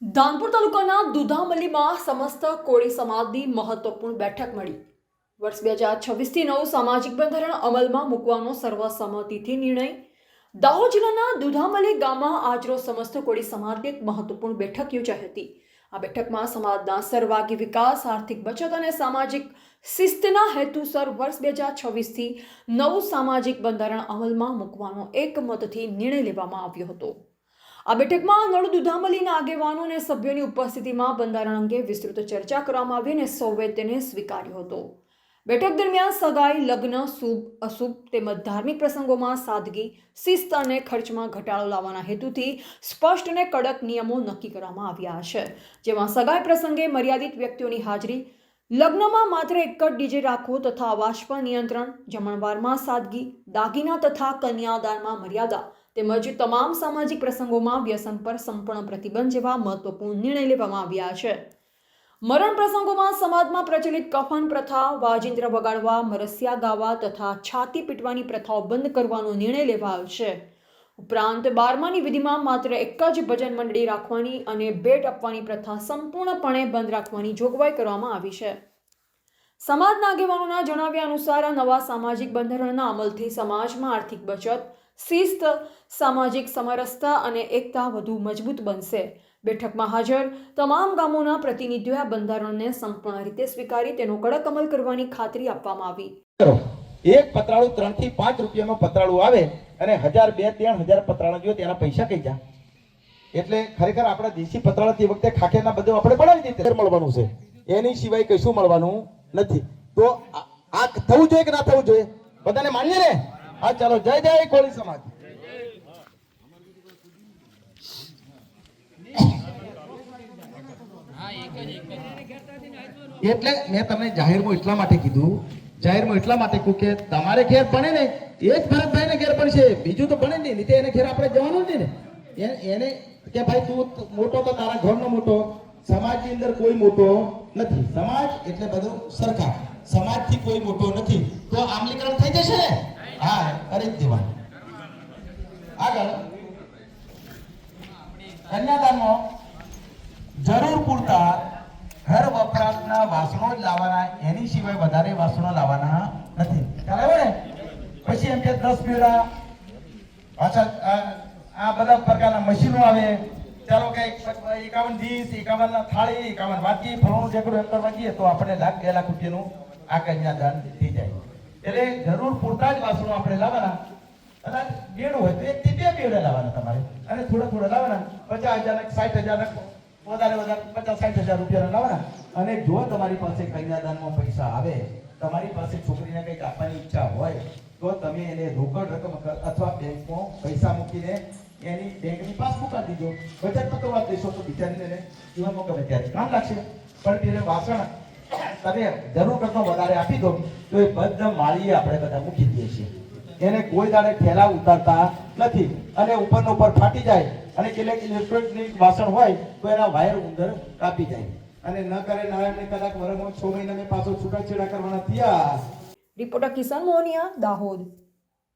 ધાનપુર તાલુકાના દુધામલીમાં સમસ્ત કોળી સમાજની મહત્વપૂર્ણ બેઠક મળી. વર્ષ 2026થી નવું સામાજિક બંધારણ અમલમાં મૂકવાનો સર્વસંમતિથી નિર્ણય. દાહોદ જિલ્લાના દુધામલી ગામમાં આજરોજ સમસ્ત કોળી સમાજની એક મહત્વપૂર્ણ બેઠક યોજાઈ હતી. આ બેઠકમાં સમાજના સર્વાંગી વિકાસ, આર્થિક બચત અને સામાજિક શિસ્તના હેતુસર વર્ષ 2026થી નવું સામાજિક બંધારણ અમલમાં મૂકવાનો એકમતથી નિર્ણય લેવામાં આવ્યો હતો. આ બેઠકમાં નળ દુધામલીના આગેવાનો અને સભ્યોની ઉપસ્થિતિમાં બંધારણ અંગે વિસ્તૃત ચર્ચા કરવામાં આવી અને સૌએ તેને સ્વીકાર્યો હતો. બેઠક દરમિયાન સગાઈ, લગ્ન, શુભ અશુભ તેમજ ધાર્મિક પ્રસંગોમાં સાદગી, શિસ્ત અને ખર્ચમાં ઘટાડો લાવવાના હેતુથી સ્પષ્ટ અને કડક નિયમો નક્કી કરવામાં આવ્યા છે, જેમાં સગાઈ પ્રસંગે મર્યાદિત વ્યક્તિઓની હાજરી, લગ્નમાં માત્ર એક જ ડીજે રાખવું તથા અવાજ પર નિયંત્રણ, જમણવારમાં સાદગી, દાગીના તથા કન્યાદાનમાં મર્યાદા તેમજ તમામ સામાજિક પ્રસંગોમાં વ્યસન પર સંપૂર્ણ પ્રતિબંધ જેવા મહત્વપૂર્ણ નિર્ણય લેવામાં આવ્યા છે. મરણ પ્રસંગોમાં સમાજમાં પ્રચલિત કફન પ્રથા, વાજિંત્ર વગાડવા, મરસિયા ગાવા તથા છાતી પીટવાની પ્રથાઓ બંધ કરવાનો નિર્ણય લેવાયો છે. ઉપરાંત 12માની વિધિમાં માત્ર એક જ ભજન મંડળી રાખવાની અને ભેટ આપવાની પ્રથા સંપૂર્ણપણે બંધ રાખવાની જોગવાઈ કરવામાં આવી છે. સમાજના આગેવાનોના જણાવ્યા અનુસાર આ નવા સામાજિક બંધારણના અમલથી સમાજમાં આર્થિક બચત, શિસ્ત, સામાજિક સમરસતા અને એકતા વધુ મજબૂત બનશે. બેઠકમાં હાજર તમામ ગામોના પ્રતિનિધિઓએ આ બંધારણને સંપૂર્ણ રીતે સ્વીકારી તેનો કડક અમલ કરવાની ખાતરી આપવામાં આવી. એક પતરાળું 3 થી 5 રૂપિયામાં પતરાળું આવે અને 1000, 2, 3000 પતરાળા જોઈએ તેના પૈસા કઈ જા. એટલે ખરેખર આપણા દેશી પતરાળા તે વખતે ખાખેના બધું આપણે બનાવી દીધું મળવાનું છે, એની સિવાય કશું મળવાનું નથી. તો આ થવું જોઈએ કે ના થવું જોઈએ, બધાને માન્ય ને? હા, ચાલો, જય જય કોળી સમાજ. એટલે મેં તમને જાહેરમાં એટલા માટે કીધું, જાહેરમાં એટલા માટે કહું કે તમારે ઘેર બને ને એ જ ભરતભાઈ ને ઘેર પણ છે, બીજું તો બને નહીં. નહીં એને ઘેર આપણે જવાનું જ નહીં ને. એને કે ભાઈ તું મોટો તો તારા ઘરનો મોટો, સમાજની અંદર કોઈ મોટો નથી. સમાજ એટલે બધું સરખા, સમાજથી કોઈ મોટો નથી. તો આમલીકરણ થઈ જશે ને? હા, કરી જ દેવાનું. આગળ કન્યાદાનમાં જરૂર પૂરતા ઘર વપરાશના વાસણો જ લાવવાના, એની સિવાય વધારે વાસણો લાવવાના નથી. ખ્યાલ આવ્યો ને? પછી એમ કે 10 પેડા, પાછા આ બધા પ્રકારના મશીનો આવે. ચાલો કે 51 ડીશ, 51 થાળી, 51 વાટકી, ફળોનું ઢેકડું એમ કરવા જઈએ તો આપણે લાખ 2 લાખ રૂપિયાનું આ કન્યાદાન થઈ જાય. એટલે જરૂર પૂરતા જ વાસણો આપણે લાવવાના. કદાચ બેડું હોય તો 1 થી 2 બેડા લાવવાના તમારે, અને થોડા થોડા લાવવાના. 50,000, 60,000, વધારે 50-60,000 રૂપિયા લાવવાના. અને જો તમારી પાસે કન્યાદાનમાં પૈસા આવે, તમારી પાસે છોકરીને કંઈક આપવાની ઈચ્છા હોય તો તમે એને રોકડ રકમ અથવા બેંકમાં પૈસા મૂકીને એની બેંકની પાસબુક આપી દીધો. બચત તો વાત દેશો તો બિચારીને જીવનમાં ગમે ત્યારે કામ લાગશે. પણ તેને વાસણ તમે જરૂર કરતો વધારે આપી દો તો એ બધા માળીએ આપણે બધા મૂકી દઈએ છીએ. એને કોઈ દાડે ઠેલા ઉતારતા નથી, અને ઉપરનો ઉપર ફાટી જાય અને કેટલાક ઇલેક્ટ્રોનિક વાસણ હોય તો એના વાયર અંદર કાપી જાય. અને ન કરે નારાયણને કદાચ વરમાં 6 મહિના પાછો છૂટાછેડા કરવાના થયા. રિપોર્ટર કિશન મોહનિયા, દાહોદ.